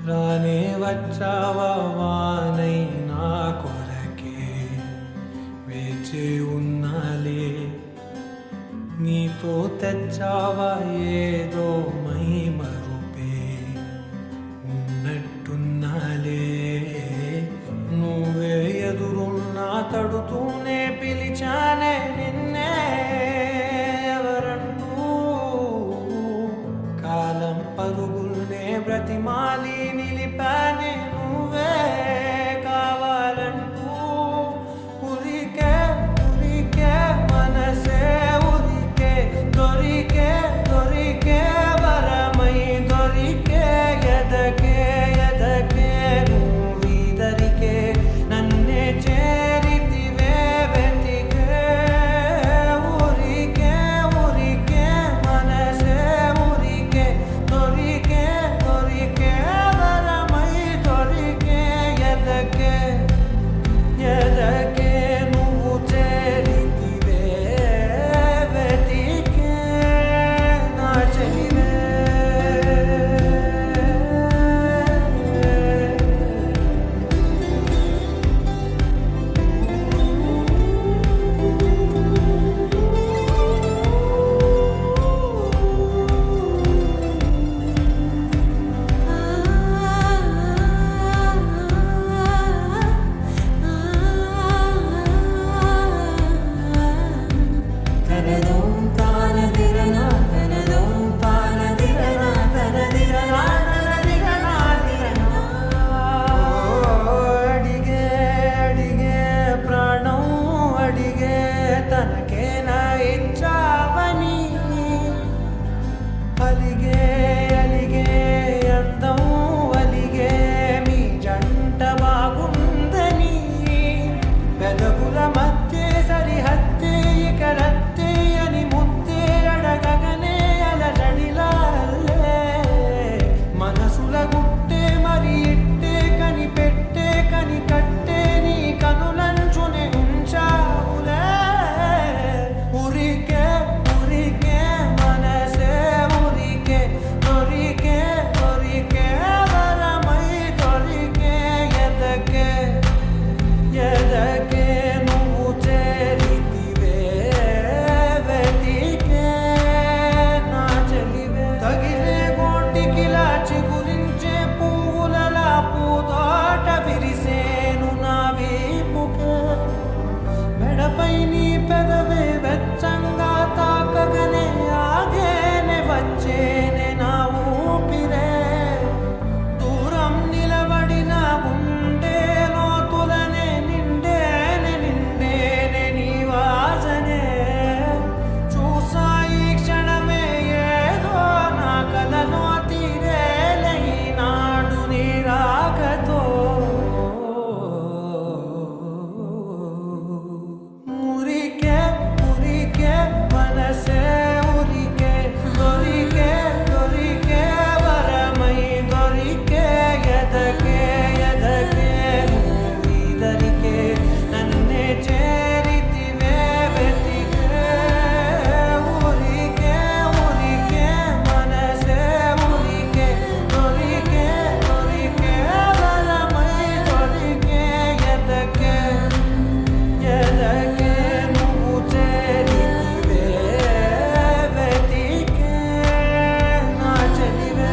రానే వచ్చావా వానై నా కొరకే వేచి ఉన్నాలే నీతో తెచ్చావా ఏదో మై మరుపే ఉన్నట్టున్నాలే నువ్వే ఎదురున్నా తడుతూనే పిలిచానే నిన్నే ఎవరంటూ కాలం పరుగుల్నే బ్రతిమాలి నిలిపానే నువ్వే కావాలంటూ ఉరికే ఉరికే మనసే ఉరికే దొరికే దొరికే వరమై దొరికే ఎదకే ఎదకే నువ్వీదరికే నన్నే చేరితివే వెతికే ఉరికే ఉరికే మనసే ఉరికే దొరికే దొరికే వరమై దొరికే ఎదకే ఎదకే నువ్వు చేరితివే వెతికే నా చెలివే తనదోం తానదిరనా తనదోం తానదిరనా తనదిరనా తనదిరనా దిరనా అడిగే అడిగే ప్రాణం అడిగే తనకేనా ఇచ్చావని అలిగే అలిగే అందం అలిగే మీ జంట బాగుందని పెదవుల మధ్య సరిహద్దే ఇక రత్తే అని ముద్దే అడగగనే అలజడిలాలే మనసుల గుట్టే మరి ఇట్టే కనిపెట్టే కని కట్టే నీ కనులంచునే ఉంచావులే ఉరికే ఉరికే మనసే ఉరికే దొరికే దొరికే వరమై దొరికే ఎదకే ఎదకే నువ్వు చేరితివే వెతికే నా చెలివే తగిలే గోటికిలా చిగురించే పువ్వులలా పూతోట విరిసేను నా వీపుకే మెడపై నీ పెదవే వెచ్చంగా తాకగనే ఆగేనే వచ్చేనే నా ఊపిరే దూరం నిలబడిన గుండె లోతులనే నిండేనే నిండేనే నీ వాసనే చూసా ఈ క్షణమే ఏదో నా కలలో తీరేలే ఈనాడు నీ రాకతో ఉరికే ఉరికే మనసే ఉరికే దొరికే దొరికే వరమై దొరికే ఎదకే ఎదకే నువ్వీదరికే నన్నే చేరితివే వెతికే ఉరికే ఉరికే మనసే ఉరికే దొరికే దొరికే వరమై దొరికే ఎదకే ఎదకే నువ్వు చేరితివే వెతికే నా చెలివే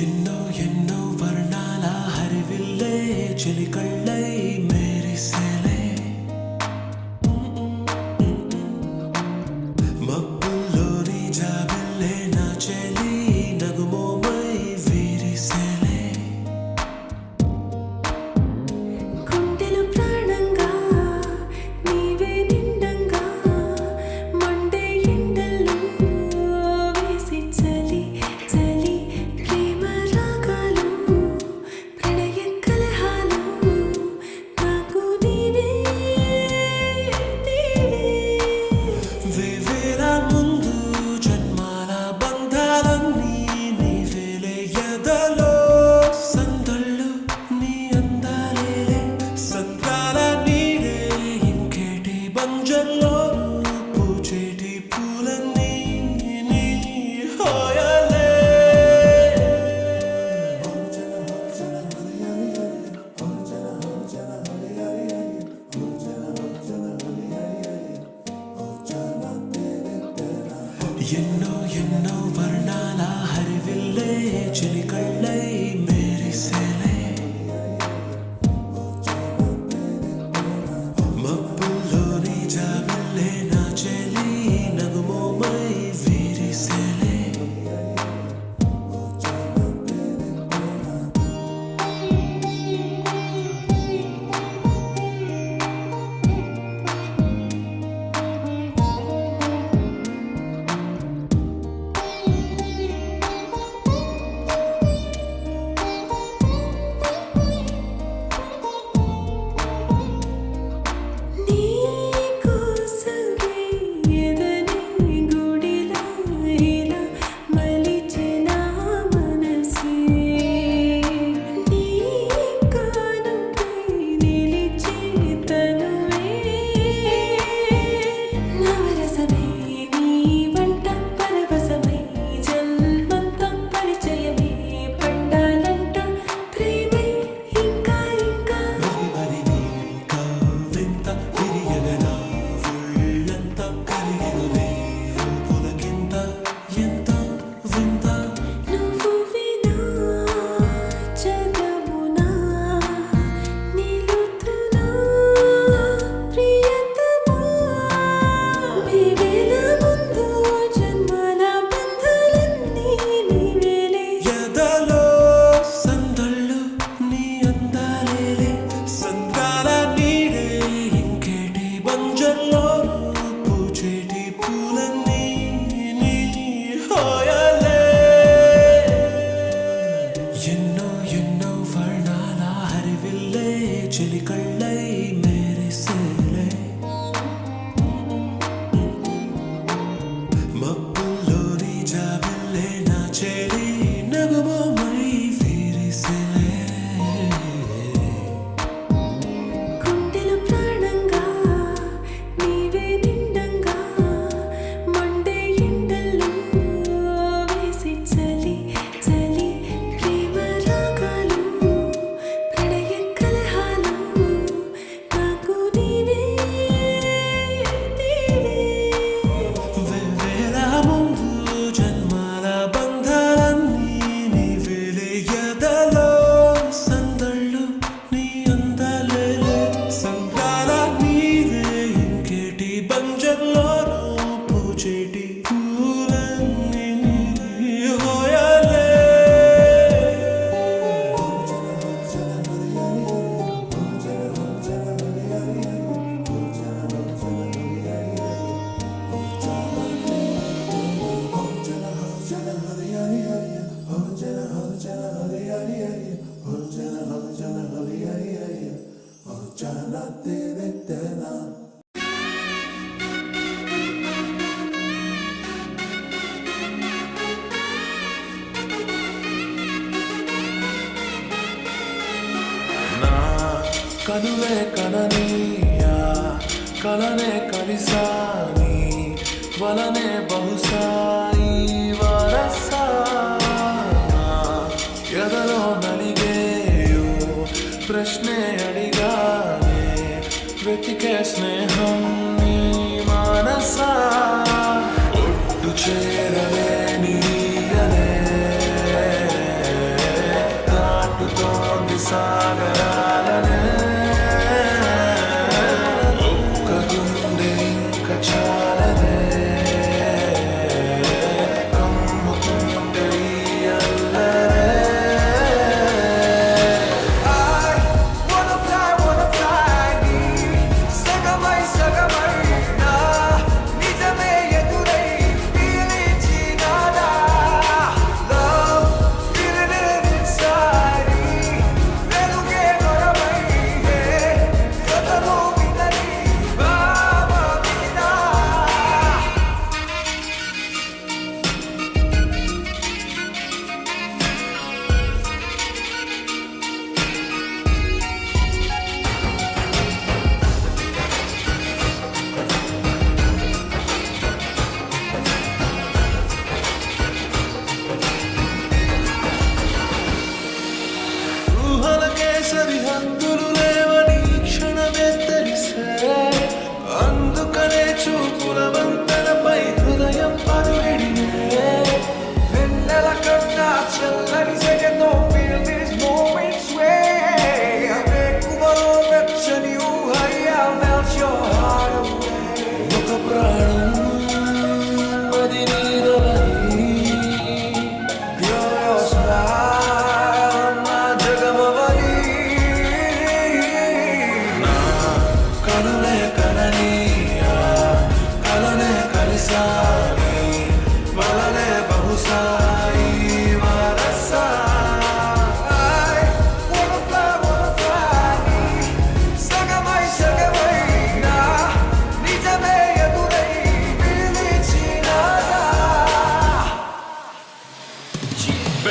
ఎన్నో ఎన్నో వర్ణాల హరివిల్లే చెలికళ్ళై మెరిసేలే మబ్బుల్లోని జాబిల్లే నా చెలి నగుమోమై విరిసేలే గుండెలో ప్రాణంగా నీవే నిండంగా మండే ఎండల్లో వేసి చలి చలి ప్రేమ రాగాలు ప్రణయ కలహాలు ఎన్నో వర్ణాల హరివిల్లే చెలికళ్ళై మెరిసేలే మబ్బుల్లోని జాబిల్లే నా చెలి నగుమోమై విరిసేలే నీకోసమే ఎదనే గుడిలో ఇలా మలిచిన మనసే నీ కానుపై నిలిచే తనువే నవరసమే నీ వంట పరవశమై జన్మంతా పరిచయమే పండాలంట ప్రేమై ఇంకా ఇంకా మరి నీ కవ్వింత తిరియగనా ఒళ్ళంత కలిగినులే పులకింత ఎంత వింత నువ్వు వినా జగమునా నిలుతున్నా ప్రియతమా నీవేల ముందు జన్మల బంధాలన్నీ నీవేలే ఎదలో సందళ్ళు నీ అందాలేలే సందాల నీడే ఇంకేటి బంజల్లో పూచేటి పూలన్నీ నీ హోయలే ఎన్నో ఎన్నో వర్ణాల హరివిల్లే చెలికళ్ళై మెరిసేలే మబ్బుల్లోని జాబిల్లే నా చెలి నగుమోమై విరిసేలే గుండెలో ప్రాణంగా నీవే నిండంగా మండే ఎండల్లో వేసి చలి చలి ప్రేమ రాగాలు ప్రణయ కలహాలు నాకు నీవే వెవ్వేల ముందు జన్మాల బంధాలన్నీ నీవేలే ఎదలో సందళ్ళు నీ అందాలేలే సందాల నీదే ఇంకేటి బంజర్లో పూచేటి పూలన్నీ నీ హోయలే నా కనులే కననీయా కలనే కలిసాని వలనే బహుశాయి వరసా ఎదలో నలిగేయో ప్రశ్నే అడిగానే వెతికే స్నేహం నీ మానసా ఒడ్డు చేరలేని నీయలే దాటుతోంది సాగరాలనే ఒక్క గుండె ఇంక చాలదే కమ్ముకుంటే ఈ అల్లరే I wanna fly నీ సగమై సగమై నా నిజమే ఎదురై పీలించినాదా love feeling it inside వెలుగే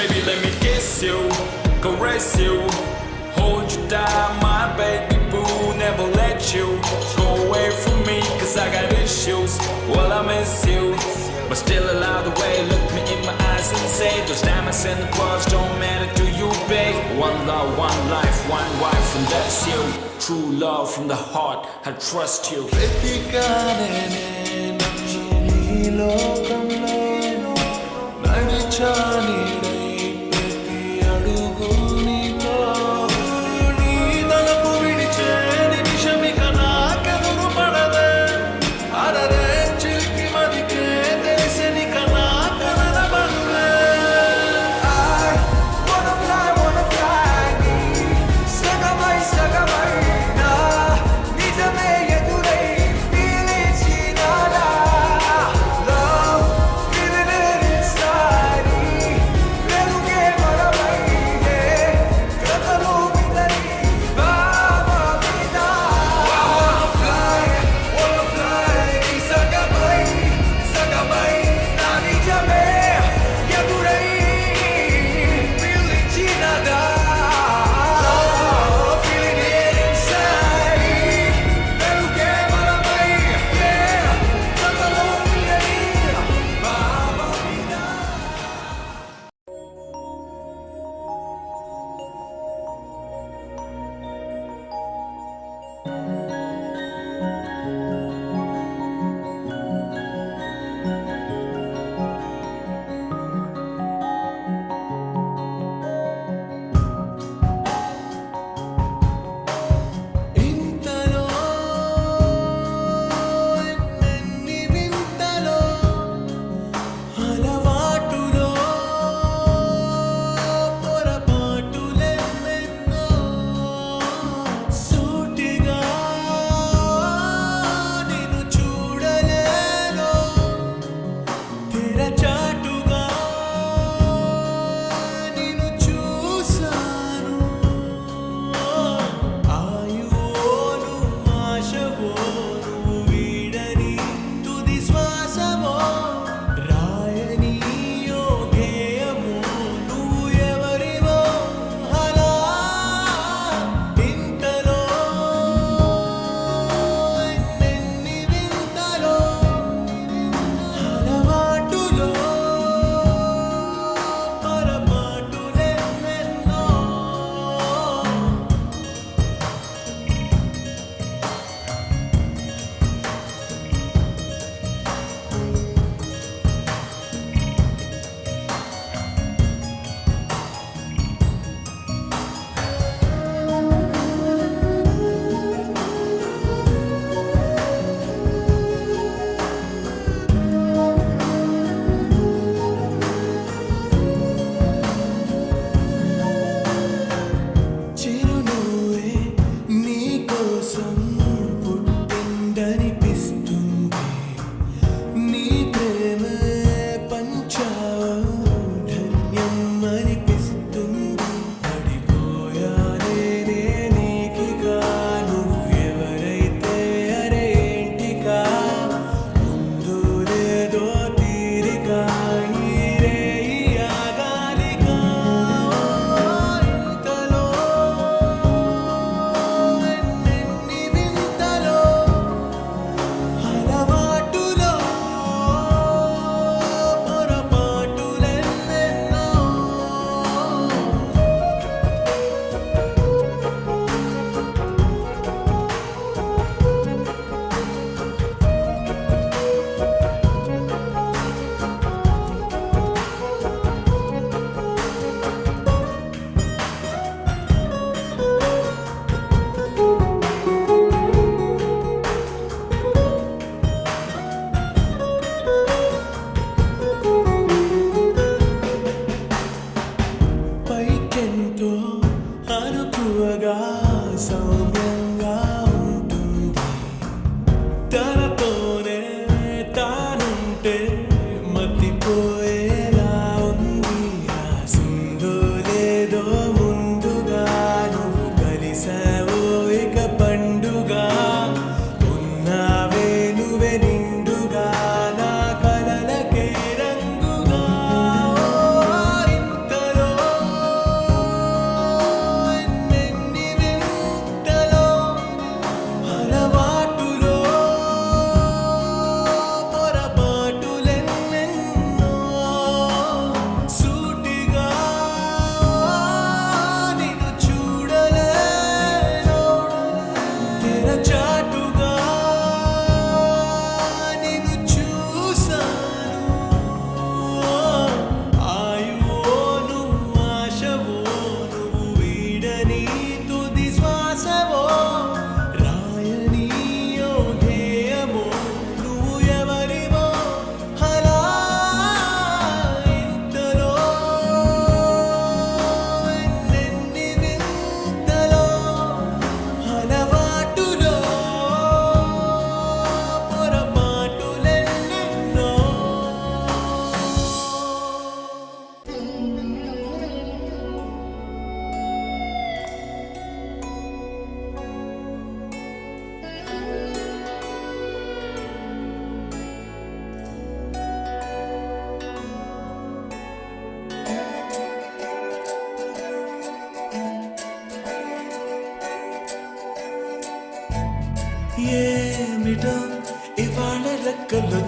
Baby, let me kiss you, caress you, hold you down, my baby boo. Never let you go away from me, cause I got issues. Well, I miss you, but still allow the way. Look me in my eyes and say, those diamonds and the pearls don't matter to you, babe. One love, one life, one wife, and that's you. True love from the heart, I trust you. వెతికానే నన్ను నీ లోకంలో నడిచాని ప్రతి అడుగు నీతో నీ తలపు విడిచే నిమిషమిక నాకెదురు పడదే అరరే చిలికి మదికే తెలిసెనిక నా కనబడదే I wanna fly నీ సగమై సగమైనా నిజమే ఎదురై పీలించినాడా. Love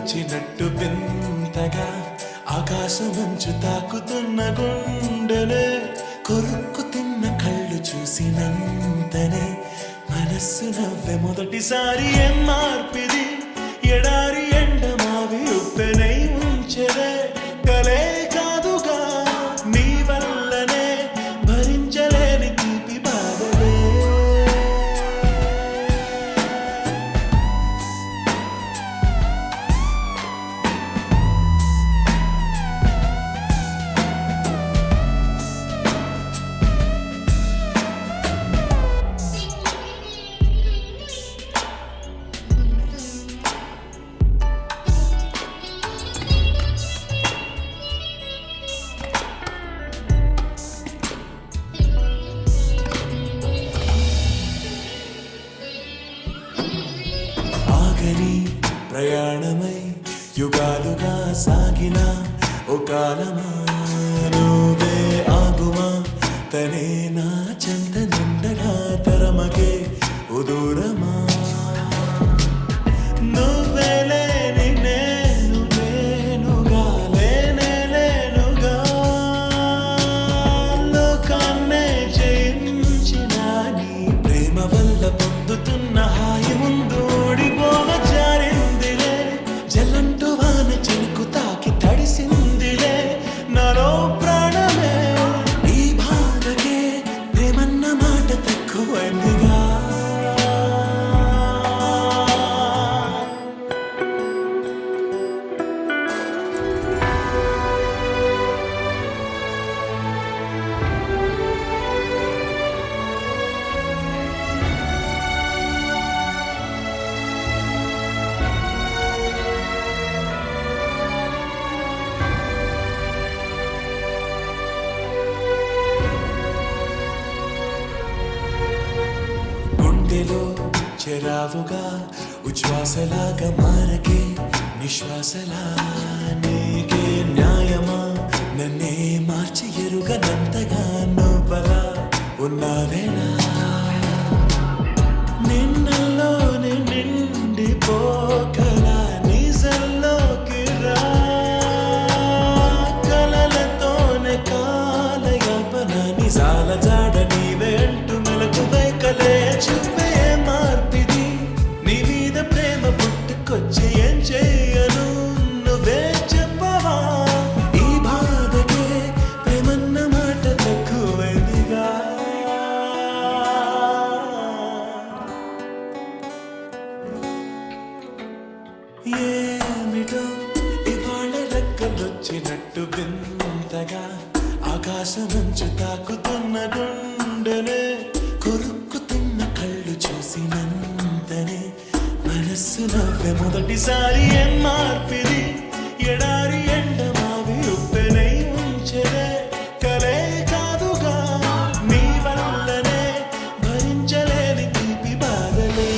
రెక్కలొచ్చినట్టు వింతగా ఆకాశమంచు తాకుతున్న గుండెనే కొరుక్కు తిన్న కళ్ళు చూసినంతనే మనస్సు నవ్వే మొదటిసారి ఏం మార్పిది ఎడారి ఎండ మావి ఉప్పెనై ఉంచెదే కలే కాదుగా నీ వల్లనే భరించలేని తీపి బాధలే ఆగని ప్రయాణమై యుగాలుగా సాగిన ఓ కాలమా నువ్వే ఆగుమా తనే నా చెంత నిండగా తరమగే ఉదూరమా నువ్వే లేని నేను లేనుగా లేనే లేనుగా లోకాన్నే జయించిన నీ ప్రేమ వల్ల పొందుతున్న హాయి ముందు ఓడిపోన జారిందిలే జలంటు వాన చినుకు తాకి తడిసిందిలే నాలో ప్రాణమే ఈ బాధకే ప్రేమన్న మాట తక్కువైందిగా గుండెలో చెరావుగా ఉచ్ఛ్వాసలాగా మారకే నిశ్వాసలా నీకే న్యాయమా నన్నే మార్చి ఎరుగనంతగా నువ్వలా ఉన్నావేనా నిన్నలోనే నిండిపోకలా నిజంలోకి రా కలలతోనే కాలయాపన నిజాల జాడ నీవే అంటూ మెలకు వైకలే చూపే మార్పిది నీ మీద ప్రేమ పుట్టుకొచ్చి ఏం చేయను నువ్వే చెప్పవా ఈ బాధకే ప్రేమన్న మాట తక్కువైందిగా ఏమిటో ఇవాళ రెక్కలొచ్చినట్టు వింతగా ఆకాశమంచు తాకుతున్న గుండెనే కొరుక్కు తిన్న కళ్ళు చూసినంతనే మనస్సు నవ్వే మొదటిసారి ఏం మార్పిది ఎడారి ఎండ మావి ఉప్పెనై ఉంచెదే కలే కాదుగా నీ వల్లనే భరించలేని తీపి బాధలే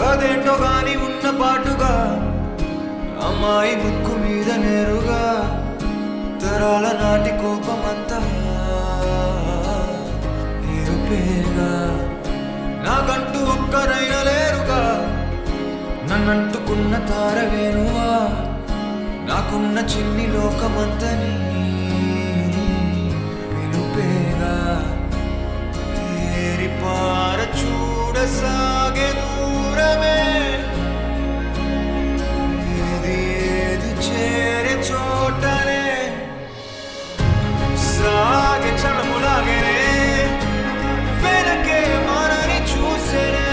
అదేంటో గాని ఉన్న పాటుగా అమ్మాయి ముక్కు మీద నేరుగా తరాల నాటి కోపమంతా ఎరుపేగా నాకంటూ ఒక్కరైనా లేరుగా నన్నంటుకున్న తారవేనువా నాకున్న చిన్ని లోకమంతని వినుపేగా తేరిపార చూడసాగే దూరమే ఏది ఏది చేరే చోటనే సాగే చణములాగనే వెనకే మనని చూసేనే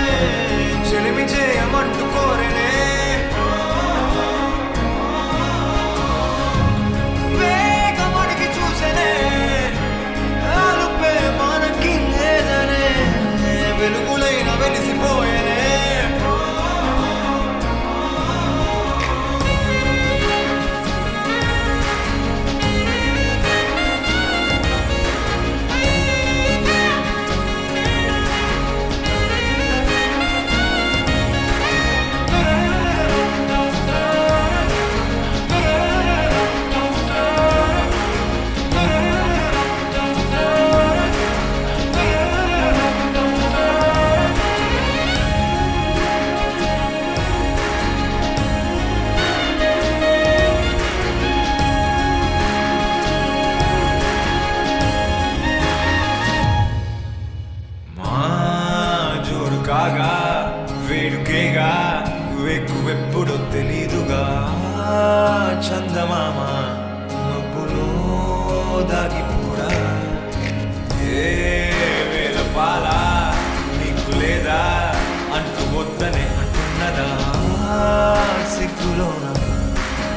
మనసులోన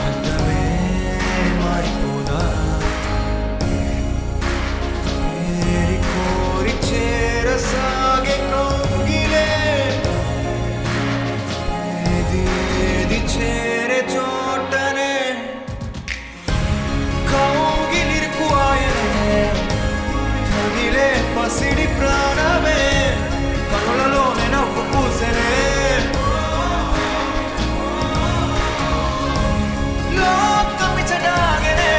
అందమే మారిపోదా ఏరి కోరి చేరసాగే కౌగిలే ఏది ఏది చేరే చోటనే కౌగిలిరుకువాయనే తగిలే పసిడి ప్రాణమే కనులలోనే నవ్వు పూసెనే లోకమిచడాగనే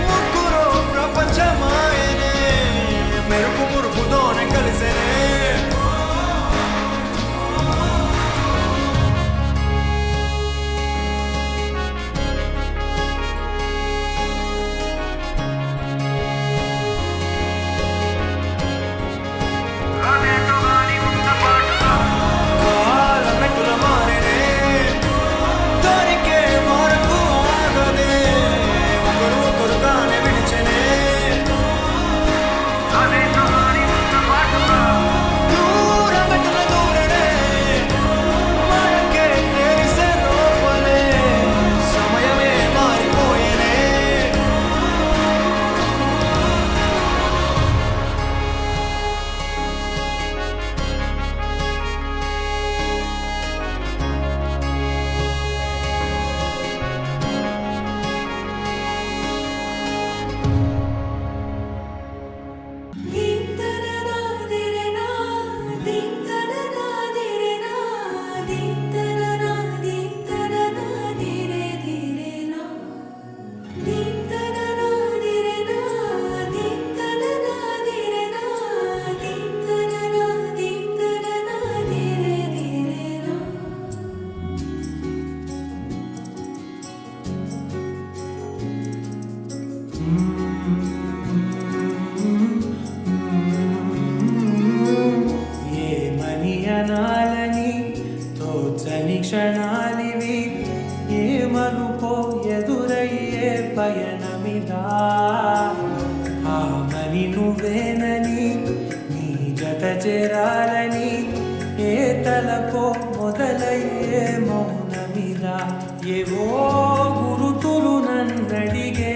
ముగ్గురు ప్రపంచమాయనే మెరుపు మురుపుతోనే కలిసెనే కాలమెట్టుల మారెనే దొరికే వరకు ఆగదే ఒకరు ఒకరుగానే విడిచెనే దూరమెట్టుల దూరనే మనకే తెలిసే లోపలే సమయమే మారిపోయేనే ఏమని అనాలని తోచని క్షణాలివి ఏమనుకో ఎదురయ్యే పయనమిదా ఆమని నువ్వేనని నీ జత చేరాలని ఏ తలకో మొదలయ్యే మౌనమిదా ఏవో గురుతులు నన్నడిగే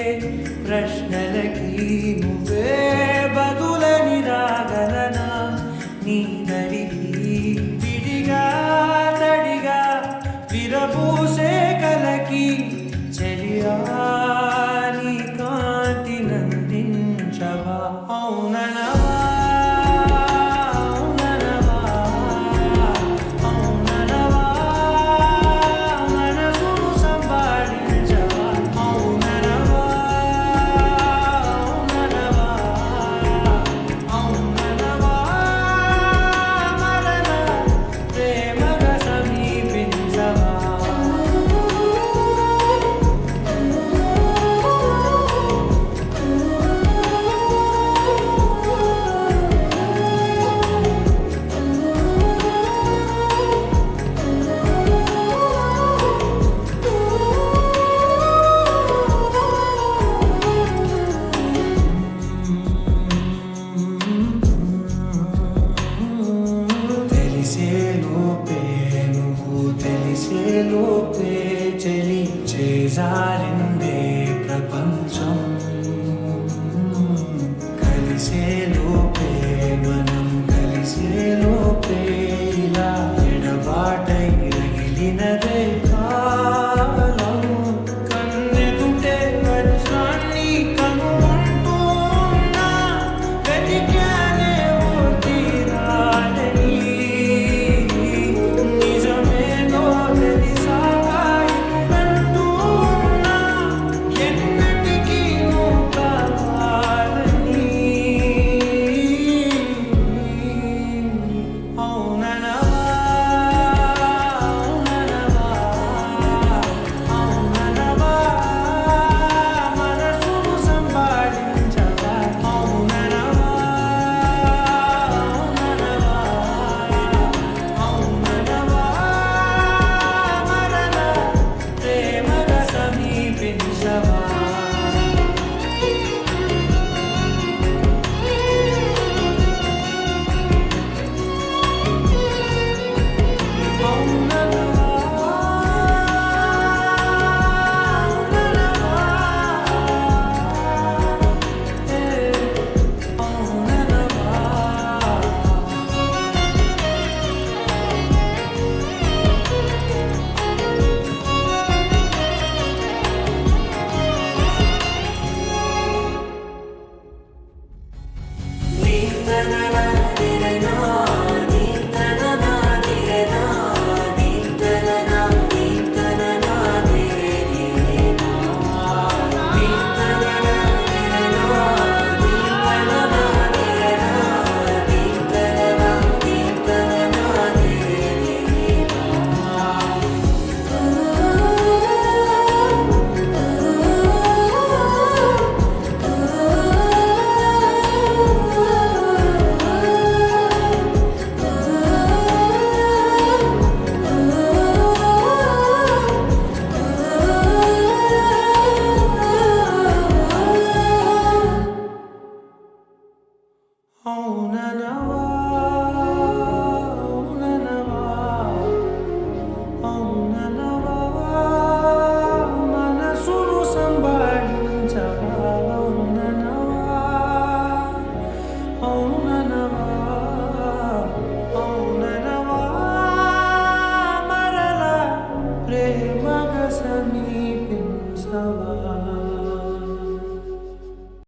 ప్రశ్నలకి నువ్వే బదులని రాగలనా నీ దరికి విడిగా తడిగా విరబూసే కలకి చెలియా నీ కాంతి నందించవా అవుననవా అవుననవా అవుననవా మనసును సంబాళించవా అవుననవా అవుననవా అవుననవా మరణ ప్రేమగా సమీపించవా తెలిసే లోపే నువ్వు తెలిసే లోపే చెలి చేజారిందే ప్రపంచం